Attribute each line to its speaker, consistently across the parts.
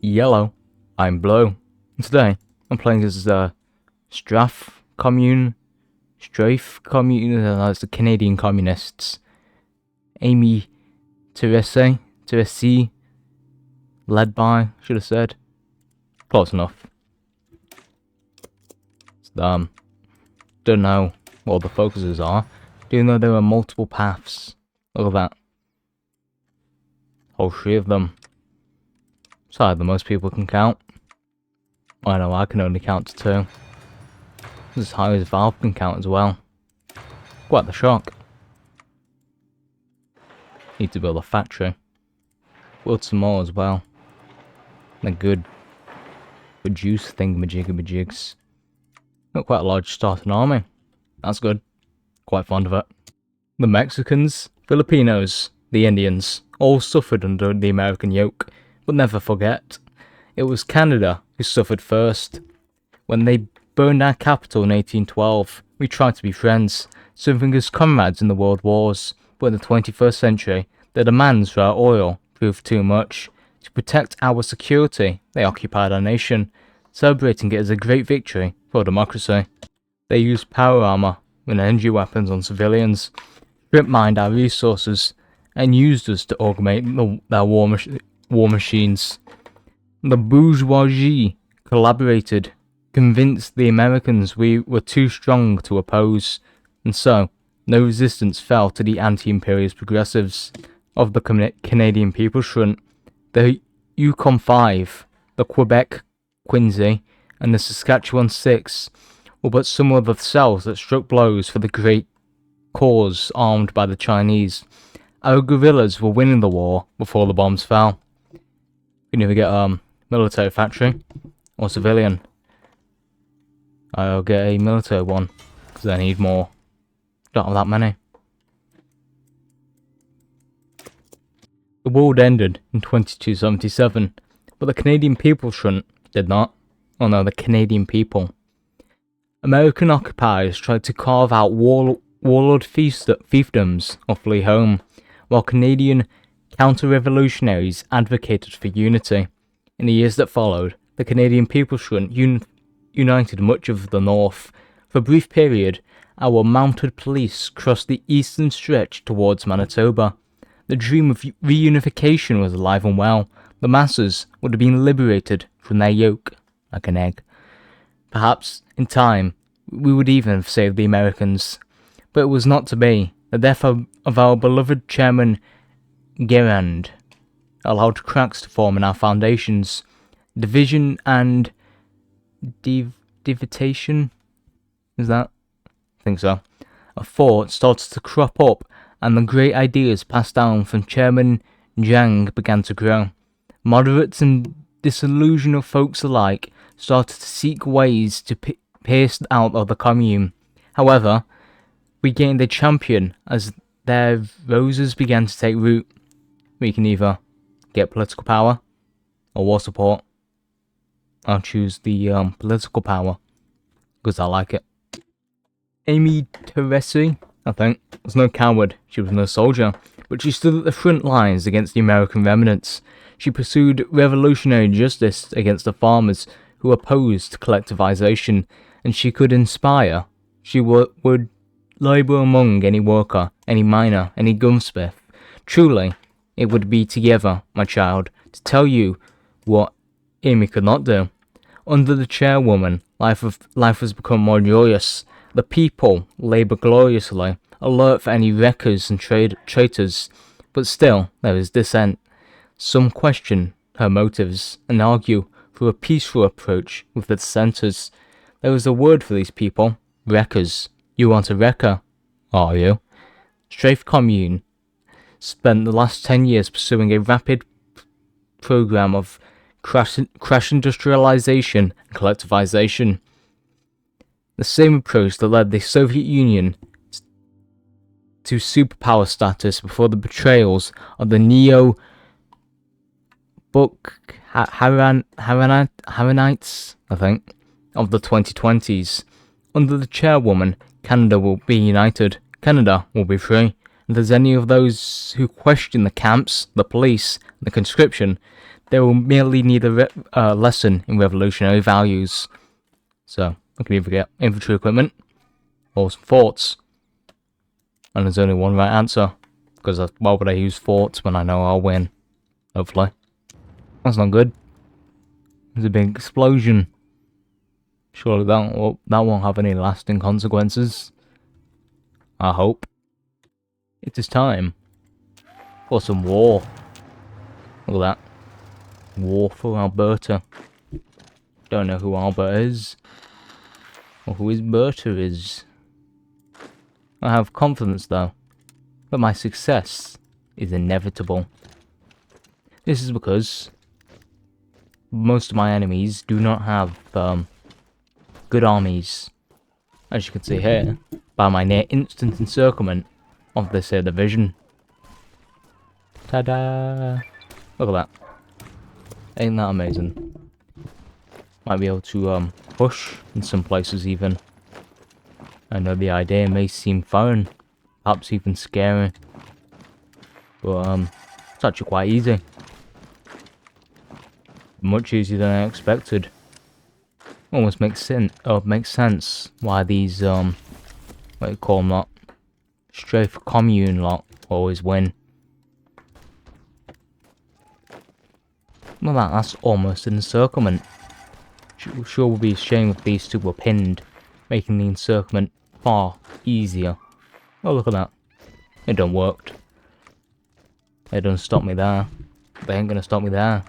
Speaker 1: yellow, I'm blue. And today, I'm playing as Strathcommune, it's the Canadian Communists. Amy Teresi, led by, should have said. Close enough. Don't know what the focuses are. Do know there are multiple paths. Look at that. Whole 3 of them. So the most people can count. I know I can only count to 2. This is as high as Valve can count as well. Quite the shock. Need to build a factory. Build some more as well. And a good produce thingamajigamajigs. Got quite a large starting army. That's good. Quite fond of it. The Mexicans, Filipinos, the Indians all suffered under the American yoke, but never forget, it was Canada who suffered first. When they burned our capital in 1812, we tried to be friends, serving as comrades in the world wars, but in the 21st century, their demands for our oil proved too much. To protect our security, they occupied our nation, celebrating it as a great victory for democracy. They used power armor and energy weapons on civilians, strip-mined our resources, and used us to augment their war machines. The bourgeoisie collaborated, convinced the Americans we were too strong to oppose, and so no resistance fell to the anti-imperialist progressives of the Canadian People's Front. The Yukon 5, the Quebec Quincy, and the Saskatchewan 6 were but some of the cells that struck blows for the great cause armed by the Chinese. Our guerrillas were winning the war before the bombs fell. We can either get a military factory or civilian. I'll get a military one because I need more. Don't have that many. The world ended in 2277, but the Canadian People's Front did not. Oh no, the Canadian people. American occupiers tried to carve out warlord fiefdoms or flee home, while Canadian counter-revolutionaries advocated for unity. In the years that followed, the Canadian People's Front united much of the North. For a brief period, our mounted police crossed the eastern stretch towards Manitoba. The dream of reunification was alive and well. The masses would have been liberated from their yoke, like an egg. Perhaps, in time, we would even have saved the Americans. But it was not to be. The death of our beloved Chairman Gerand allowed cracks to form in our foundations. Division and divitation? Is that? I think so. A thought started to crop up, and the great ideas passed down from Chairman Jiang began to grow. Moderates and disillusioned folks alike started to seek ways to pierce out of the commune. However, we gained a champion as their roses began to take root. We can either get political power or war support. I'll choose the political power because I like it. Amy Teresi, I think, was no coward. She was no soldier, but she stood at the front lines against the American remnants. She pursued revolutionary justice against the farmers who opposed collectivization, and she could inspire. She would labour among any worker, any miner, any gunsmith. Truly, it would be together, my child, to tell you what Amy could not do. Under the chairwoman, life has become more joyous. The people labour gloriously, alert for any wreckers and traitors, but still there is dissent. Some question her motives and argue for a peaceful approach with the dissenters. There is a word for these people, wreckers. You aren't a wrecker, are you? Strathcommune spent the last 10 years pursuing a rapid program of crash industrialization and collectivization. The same approach that led the Soviet Union to superpower status before the betrayals of the Haranites, I think, of the 2020s. Under the chairwoman, Canada will be united. Canada will be free. If there's any of those who question the camps, the police, the conscription, They will merely need a lesson in revolutionary values. So, I can either get infantry equipment or some forts. And there's only one right answer. Because why would I use forts when I know I'll win? Hopefully. That's not good. There's a big explosion. Surely that won't have any lasting consequences. I hope. It is time for some war. Look at that. War for Alberta. Don't know who Alberta is. Or who his Berta is. I have confidence though. But my success is inevitable. This is because most of my enemies do not have good armies. As you can see here, by my near instant encirclement of this here division. Ta-da! Look at that. Ain't that amazing? Might be able to push in some places even. I know the idea may seem foreign, perhaps even scary, but it's actually quite easy. Much easier than I expected. Almost makes sense why these what do you call them, lot? Strathcommune lot always win. Well, that's almost an encirclement. Sure would be a shame if these two were pinned, making the encirclement far easier. Oh, look at that. It done worked. It done stop me there. They ain't gonna stop me there.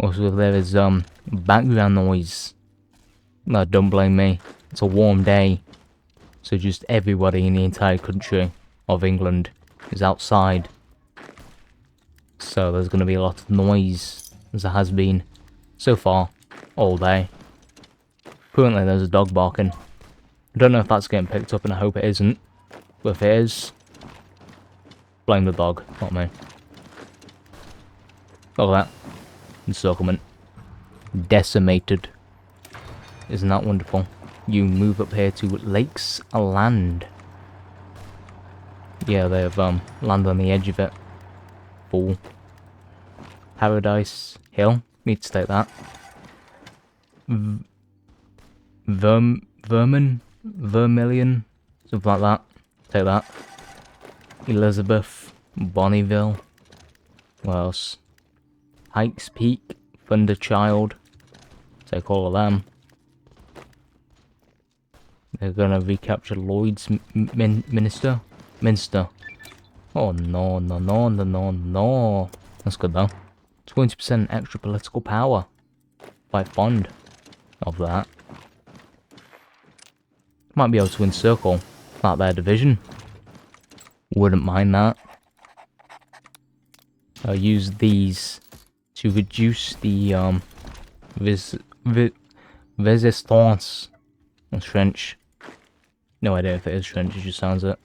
Speaker 1: Also, there is background noise. No, don't blame me. It's a warm day, so just everybody in the entire country of England is outside. So there's going to be a lot of noise, as there has been so far all day. Currently, there's a dog barking. I don't know if that's getting picked up, and I hope it isn't. But if it is, blame the dog, not me. Look at that. Encirclement. Decimated. Isn't that wonderful? You move up here to Lakes Land. Yeah, they have land on the edge of it. Fool. Paradise Hill. Need to take that. Vermilion. Something like that. Take that. Elizabeth. Bonneville. What else? Pikes Peak, Thunderchild, take all of them. They're gonna recapture Lloyd's Minster. Oh no, no, no, no, no, no. That's good though. 20% extra political power. Quite fond of that. Might be able to encircle that their division. Wouldn't mind that. I'll use these to reduce the resistance. That's French. No idea if it is French, it just sounds it.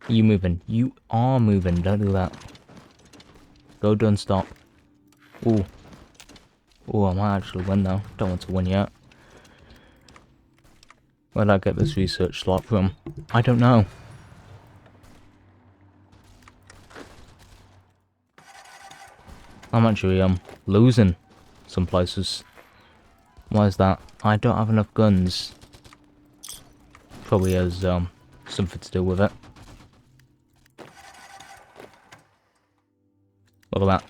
Speaker 1: You moving? You are moving, don't do that. Go, don't stop. Ooh. Ooh, I might actually win though. Don't want to win yet. Where'd I get this research slot from? I don't know. I'm actually losing some places. Why is that? I don't have enough guns. Probably has something to do with it. Look at that.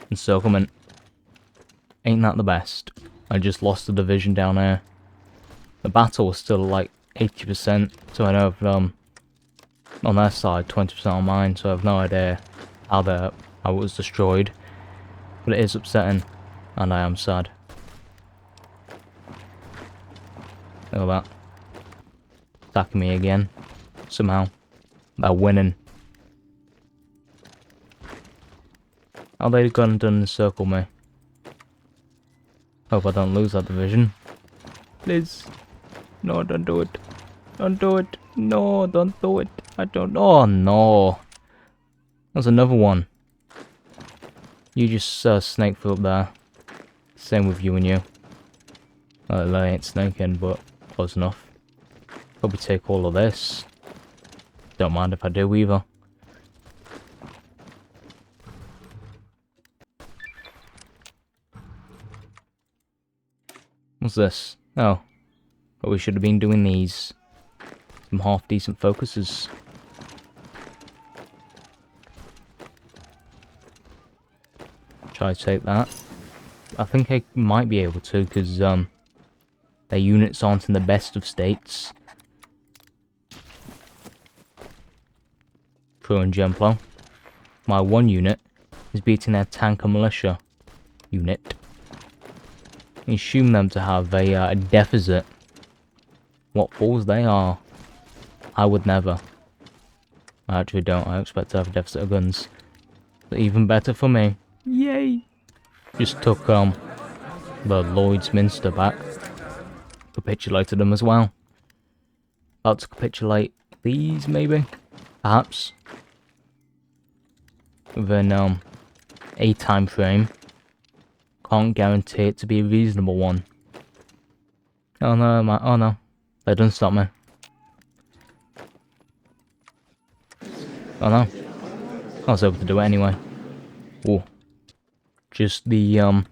Speaker 1: Encirclement. Ain't that the best? I just lost a division down here. The battle was still like 80%, so I know I've, on their side, 20% on mine, so I have no idea how it was destroyed. But it is upsetting, and I am sad. Look at that. Attacking me again. Somehow. They're winning. How they gone and done encircle me? Hope I don't lose that division. Please. No, don't do it. Don't do it. No, don't do it. I don't. Oh, no. There's another one. You just snake flew up there. Same with you and you. They ain't snaking, but close enough. Probably take all of this. Don't mind if I do either. What's this? Oh. But we should have been doing these. Some half-decent focuses. Try to take that. I think I might be able to, because, their units aren't in the best of states. Pro and Gemplo. My one unit is beating their tank and militia unit. I assume them to have a deficit. What fools they are. I would never. I actually don't. I expect to have a deficit of guns. But even better for me. Yay! Just took the Lloyd's Minster back. Capitulated them as well. About to capitulate these maybe? Perhaps. Within a time frame. Can't guarantee it to be a reasonable one. Oh no, oh no. They didn't stop me. Oh no. I was able to do it anyway. Ooh. Just the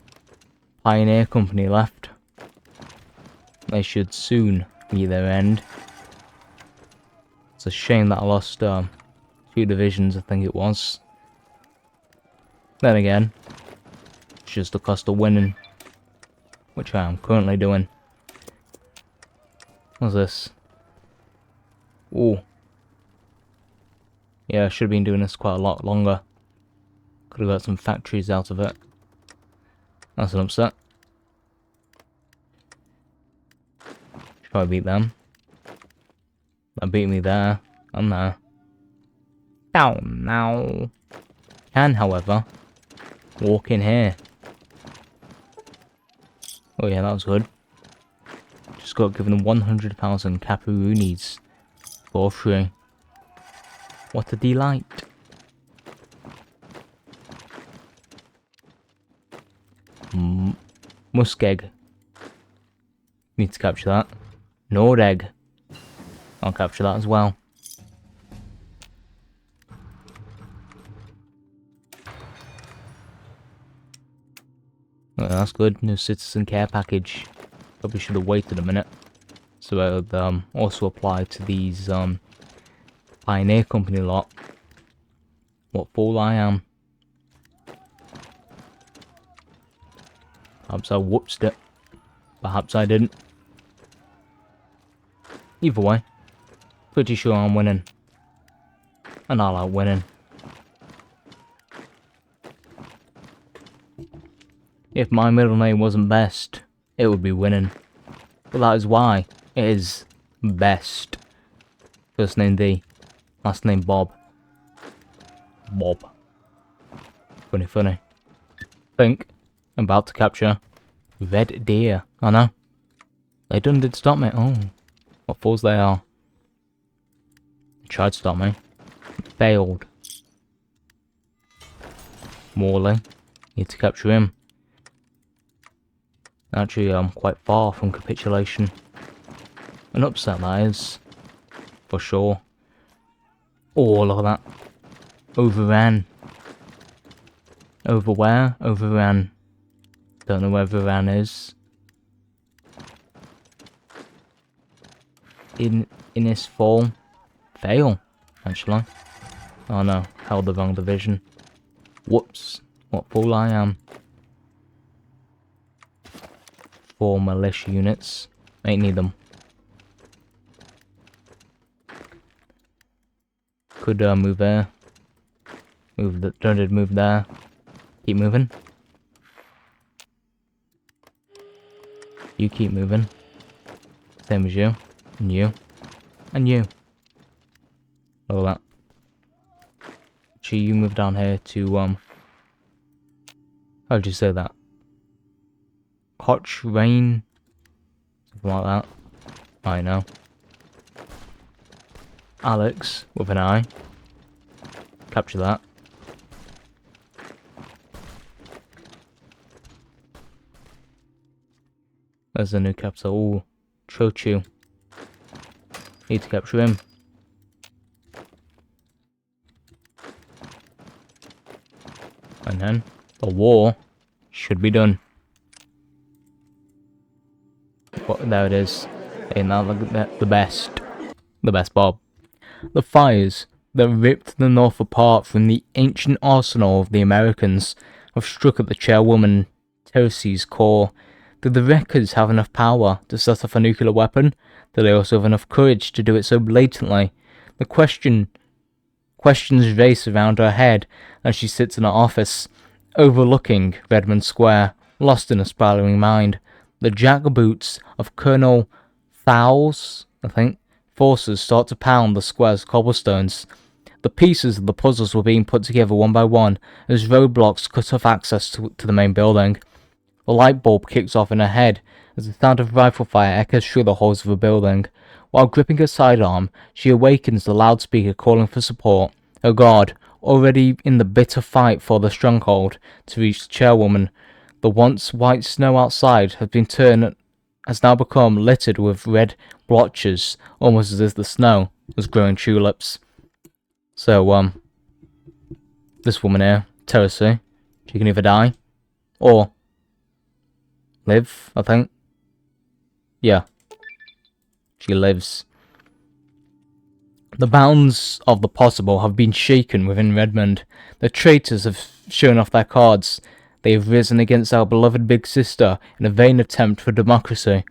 Speaker 1: Pioneer Company left. They should soon be their end. It's a shame that I lost 2 divisions, I think it was. Then again, it's just the cost of winning, which I am currently doing. What's this? Ooh. Yeah, I should have been doing this quite a lot longer. Could have got some factories out of it. That's an upset. Try to beat them. That beat me there and there. Down now. Can, however, walk in here. Oh yeah, that was good. Just got given 100,000 capirunis for free. What a delight. Muskeg. Need to capture that. Nordegg. I'll capture that as well. Oh, that's good. New citizen care package. Probably should have waited a minute. So it would also apply to these Pioneer Company lot. What fool I am. Perhaps I whoopsed it. Perhaps I didn't. Either way, pretty sure I'm winning. And I like winning. If my middle name wasn't Best, it would be winning. But that is why it is Best. First name D, last name Bob. Bob. Funny, funny. Think I'm about to capture Red Deer. Oh no. They did stop me. Oh. What fools they are. They tried to stop me. Failed. Morley. Need to capture him. Actually, I'm quite far from capitulation. An upset, that is. For sure. Oh, look at that. Overran. Over where? Overran. Don't know where Overran is. In his fall. Fail, actually. Oh no, held the wrong division. Whoops. What fool I am. 4 militia units. Ain't need them. Could move there. Don't move there. Keep moving. You keep moving. Same as you. And you. And you. Look at that. Actually, you move down here to, how'd you say that? Koch Rain? Something like that. I know. Alex, with an I. Capture that. There's the new capital. Ooh, Chochu. Need to capture him. And then the war should be done. But there it is. Ain't that the best? The best, Bob. The fires that ripped the North apart from the ancient arsenal of the Americans have struck at the chairwoman Teresa's core. Did the Wreckers have enough power to set off a nuclear weapon? Do they also have enough courage to do it so blatantly? The questions race around her head as she sits in her office, overlooking Redmond Square, lost in a spiraling mind. The jackboots of Colonel Fowles, forces start to pound the square's cobblestones. The pieces of the puzzles were being put together one by one as roadblocks cut off access to the main building. The light bulb kicks off in her head as the sound of rifle fire echoes through the halls of the building. While gripping her sidearm, she awakens the loudspeaker calling for support. Her guard, already in the bitter fight for the stronghold to reach the chairwoman. The once white snow outside has now become littered with red blotches, almost as if the snow was growing tulips. So, this woman here, Teresa, she can either die or live, I think. Yeah, she lives. The bounds of the possible have been shaken within Redmond. The traitors have shown off their cards. They have risen against our beloved big sister in a vain attempt for democracy.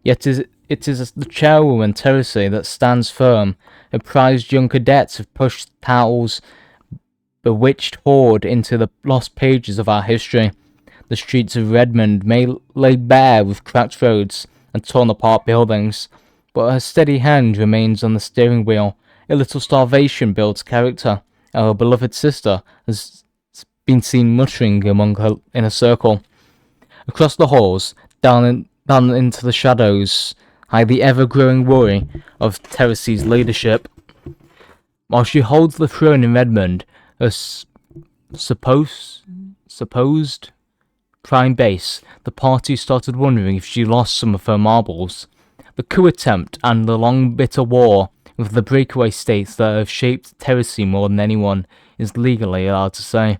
Speaker 1: Yet it is the chairwoman Teresa that stands firm. Her prized young cadets have pushed Tao's bewitched horde into the lost pages of our history. The streets of Redmond may lay bare with cracked roads and torn apart buildings, but her steady hand remains on the steering wheel. A little starvation builds character. Our beloved sister has been seen muttering among her in a circle. Across the halls, down into the shadows, hide the ever-growing worry of Teresa's leadership. While she holds the throne in Redmond, her supposed prime base, the party started wondering if she lost some of her marbles. The coup attempt and the long bitter war with the breakaway states that have shaped Teresa more than anyone is legally allowed to say.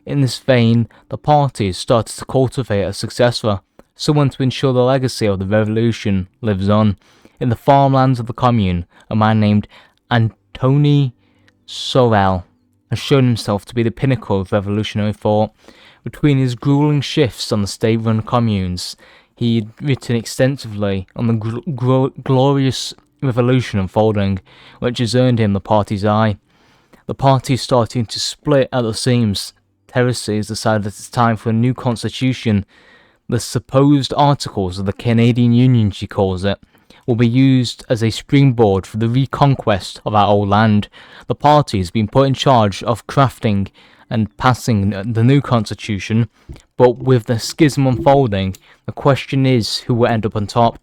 Speaker 1: In this vein, the party has started to cultivate a successor, someone to ensure the legacy of the revolution lives on. In the farmlands of the commune, a man named Antoni Sorel has shown himself to be the pinnacle of revolutionary thought. Between his grueling shifts on the state-run communes, he had written extensively on the glorious revolution unfolding, which has earned him the party's eye. The party is starting to split at the seams. Teresa has decided that it's time for a new constitution. The supposed articles of the Canadian Union, she calls it, will be used as a springboard for the reconquest of our old land. The party has been put in charge of crafting and passing the new constitution, but with the schism unfolding, the question is who will end up on top.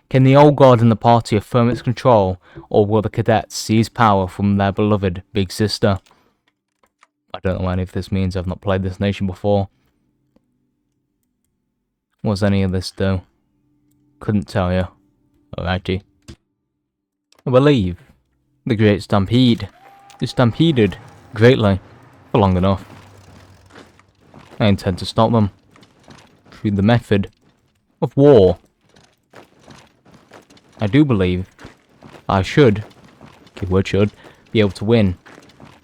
Speaker 1: Can the old guard in the party affirm its control, or will the cadets seize power from their beloved big sister? I don't know what any of this means. I've not played this nation before. What does any of this do? Couldn't tell you. Alrighty. I believe the Great Stampede is stampeded greatly for long enough. I intend to stop them through the method of war. I do believe I should, keyword should, be able to win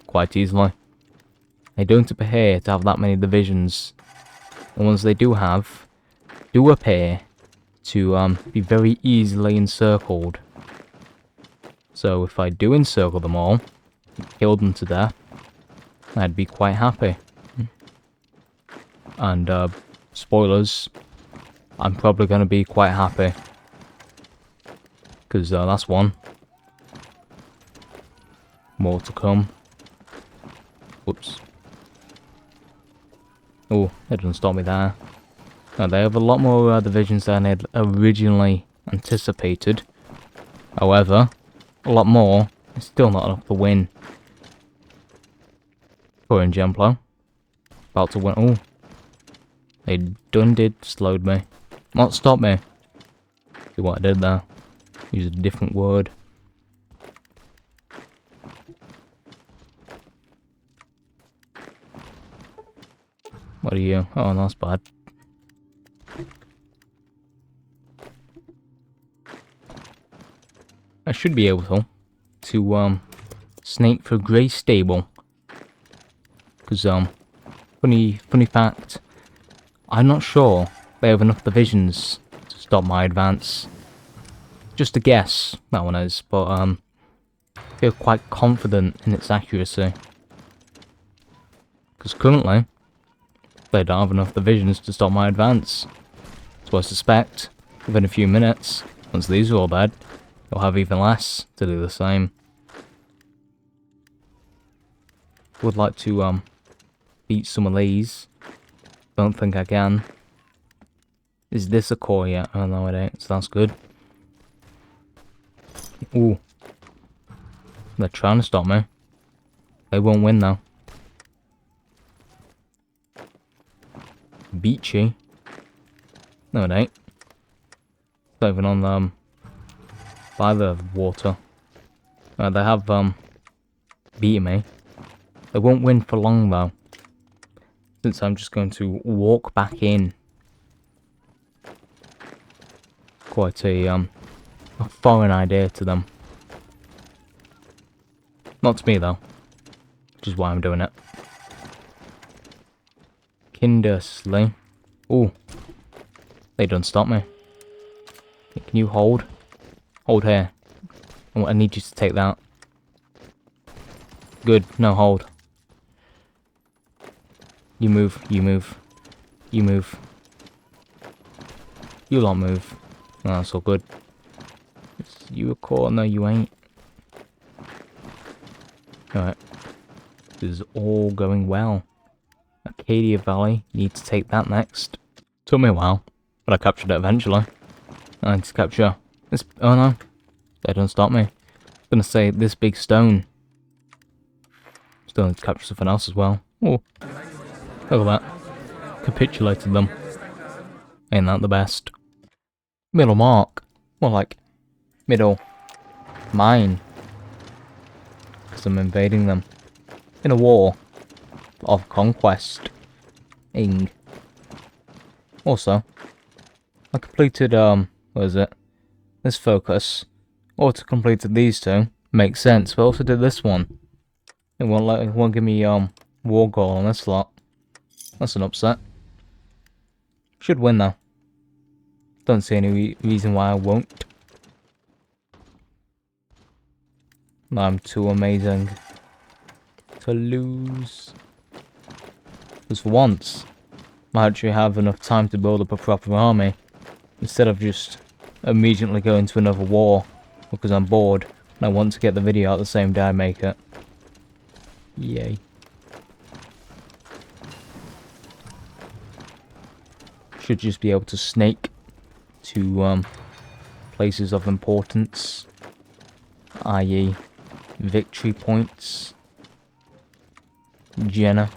Speaker 1: quite easily. They don't appear to have that many divisions. The ones they do have do appear to be very easily encircled. So if I do encircle them all, kill them to death, I'd be quite happy. And spoilers, I'm probably going to be quite happy. Because that's one. More to come. Whoops. Oh, it doesn't stop me there. Now, they have a lot more divisions than I'd originally anticipated. However, a lot more is still not enough to win. Poor Exemplar. About to win. Oh. They did slowed me. Not stopped me. See what I did there. Use a different word. What are you? Oh, that's bad. should be able to snake for Grey Stable. Because funny fact, I'm not sure they have enough divisions to stop my advance. Just a guess, that one is, but I feel quite confident in its accuracy. Because currently, they don't have enough divisions to stop my advance. So I suspect, within a few minutes, once these are all dead, they'll have even less to do the same. Would like to beat some of these. Don't think I can. Is this a core yet? Oh no, it ain't, so that's good. Ooh. They're trying to stop me. They won't win though. Beachy. No, it ain't. It's not even on by the water. They have beaten me. They won't win for long though, since I'm just going to walk back in. Quite a foreign idea to them. Not to me though, which is why I'm doing it. Kindersley. Ooh. They don't stop me. Can you hold? Hold here. I need you to take that. Good. No, hold. You move. You move. You move. You lot move. Oh, that's all good. Is you a core? No, you ain't. Alright. This is all going well. Acadia Valley. Need to take that next. Took me a while, but I captured it eventually. I need to capture this. Oh no. They don't stop me. I was gonna say this big stone. Still need to capture something else as well. Oh. Look at that. Capitulated them. Ain't that the best? Middle mark. More like middle mine. Because I'm invading them. In a war of conquest. Ing. Also, I completed, what is it? This focus. Also completed these two. Makes sense, but also did this one. It won't give me, war goal on this lot. That's an upset. Should win though. Don't see any reason why I won't. I'm too amazing to lose. Because for once, I actually have enough time to build up a proper army, instead of just immediately going to another war because I'm bored and I want to get the video out the same day I make it. Yay. Should just be able to snake to places of importance, i.e. victory points. Jenner,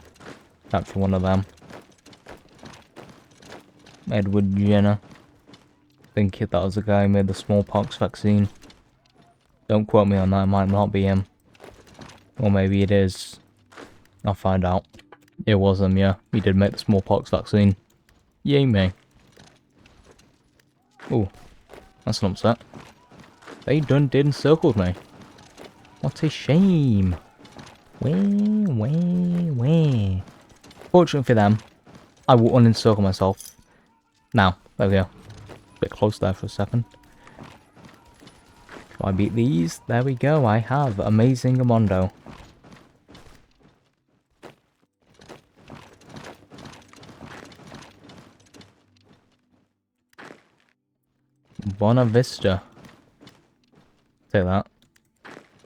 Speaker 1: capture one of them. Edward Jenner. I think that was the guy who made the smallpox vaccine. Don't quote me on that, it might not be him. Or maybe it is. I'll find out. It was him, yeah. He did make the smallpox vaccine. Yay me. Ooh, that's an upset. They done did encircled me. What a shame. Where? Fortunately for them, I will unencircle myself. Now, there we go. Bit close there for a second. Can I beat these? There we go, I have Amazing Amondo. Buena Vista. Take that.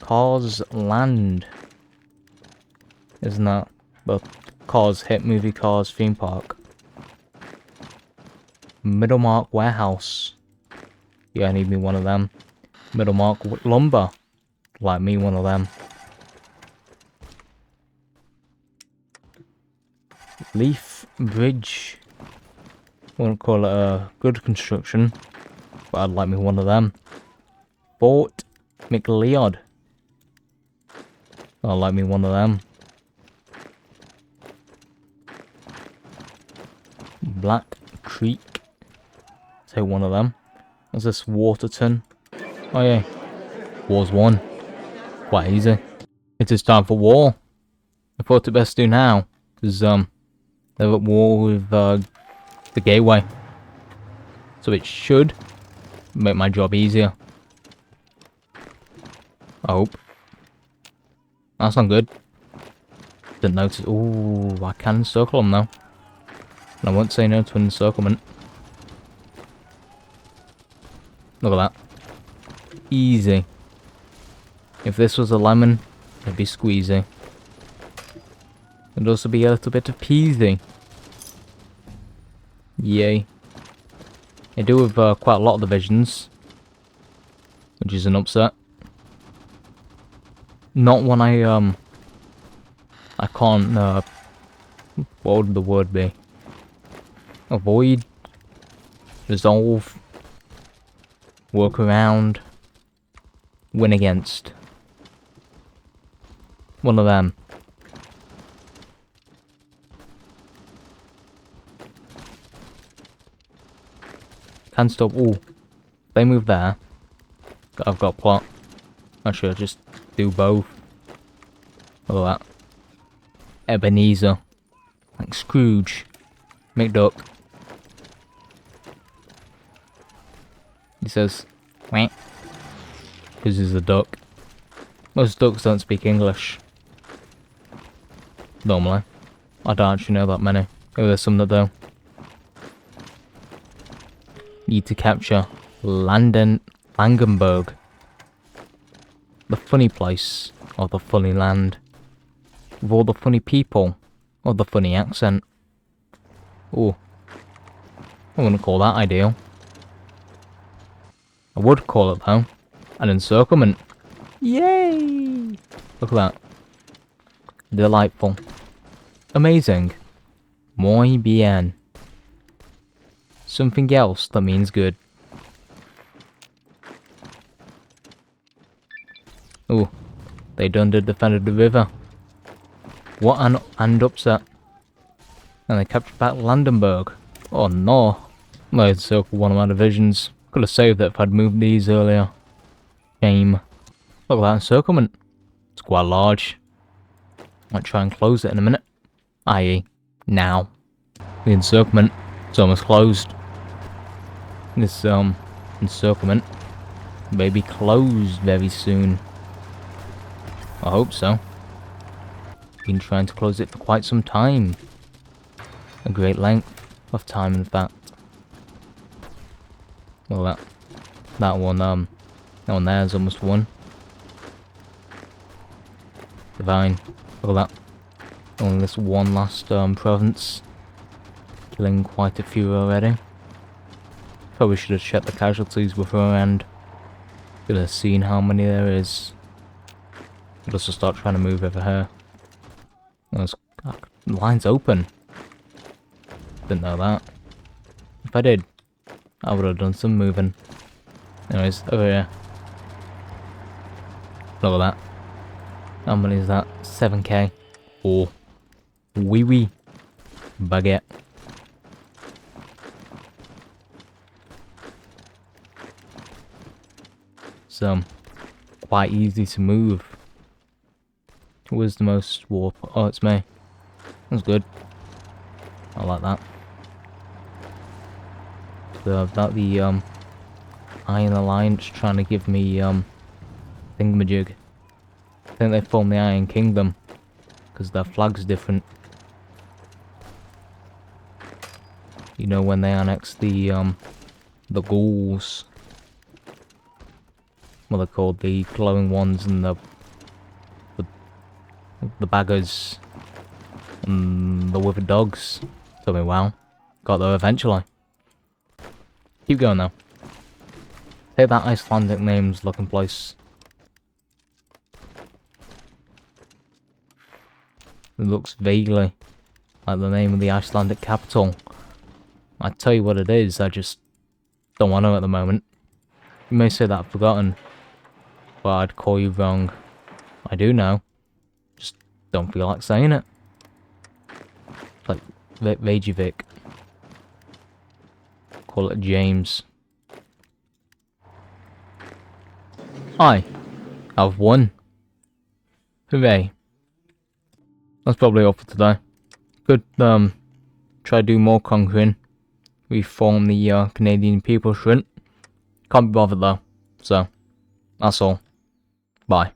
Speaker 1: Cars Land. Isn't that the Cars hit movie Cars theme park? Middlemark Warehouse. Yeah, I need me one of them. Middlemark Lumber. Like me one of them. Leaf Bridge. I wouldn't call it a good construction, but I'd like me one of them. Fort McLeod. I'd like me one of them. Black Creek. Take one of them. What's this? Waterton. Oh yeah. War's won. Quite easy. It is time for war. I thought it best do now, because they're at war with the gateway. So it should make my job easier. I hope. That's not good. Didn't notice. Ooh, I can encircle them though. And I won't say no to an encirclement. Look at that. Easy. If this was a lemon, it'd be squeezy. It'd also be a little bit of peasy. Yay. I do have quite a lot of divisions, which is an upset. Not when I can't, what would the word be? Avoid, resolve, work around, win against. One of them. Can stop. Ooh, they move there. I've got a plot. Actually, I'll just do both. Look at that. Ebenezer. Like Scrooge. McDuck. He says, "Wah," because he's a duck. Most ducks don't speak English. Normally. I don't actually know that many. Oh, there's some that do. Need to capture Langenberg. The funny place, or the funny land. With all the funny people, or the funny accent. Ooh. I wouldn't call that ideal. I would call it though, an encirclement. Yay! Look at that. Delightful. Amazing. Muy bien. Something else that means good. Ooh, they done defended the river. What an upset. And they captured back Landenberg. Oh no. They encircled one of my divisions. Could have saved it if I'd moved these earlier. Shame. Look at that encirclement. It's quite large. Might try and close it in a minute. I.e. now. The encirclement is almost closed. This encirclement may be closed very soon. I hope so. Been trying to close it for quite some time. A great length of time, in fact. Well, that one there is almost won. Divine. Look at that. Only this one last province. Killing quite a few already. Probably should have checked the casualties beforehand. Could have seen how many there is. Could also start trying to move over here. The line's open. Didn't know that. If I did, I would have done some moving. Anyways, over here. Look at that. How many is that? 7k. Oh. Wee wee. Baguette. So, quite easy to move. Who was the most warp? Oh, it's me. That's good. I like that. So I've got the Iron Alliance trying to give me thingamajig. I think they formed the Iron Kingdom because their flag's different. You know, when they annexed the ghouls. What they're called, the glowing ones and the baggers and the withered dogs. Took me a while. Got there eventually. Keep going though. Take that Icelandic names looking place. It looks vaguely like the name of the Icelandic capital. I tell you what it is, I just don't want to at the moment. You may say that I've forgotten, but I'd call you wrong. I do know. Just don't feel like saying it. It's like Reykjavik. Call it James. Hi, I've won. Hooray. That's probably all for today. Could, try to do more conquering. Reform the, Canadian People's Front. Can't be bothered though. So, that's all. Bye.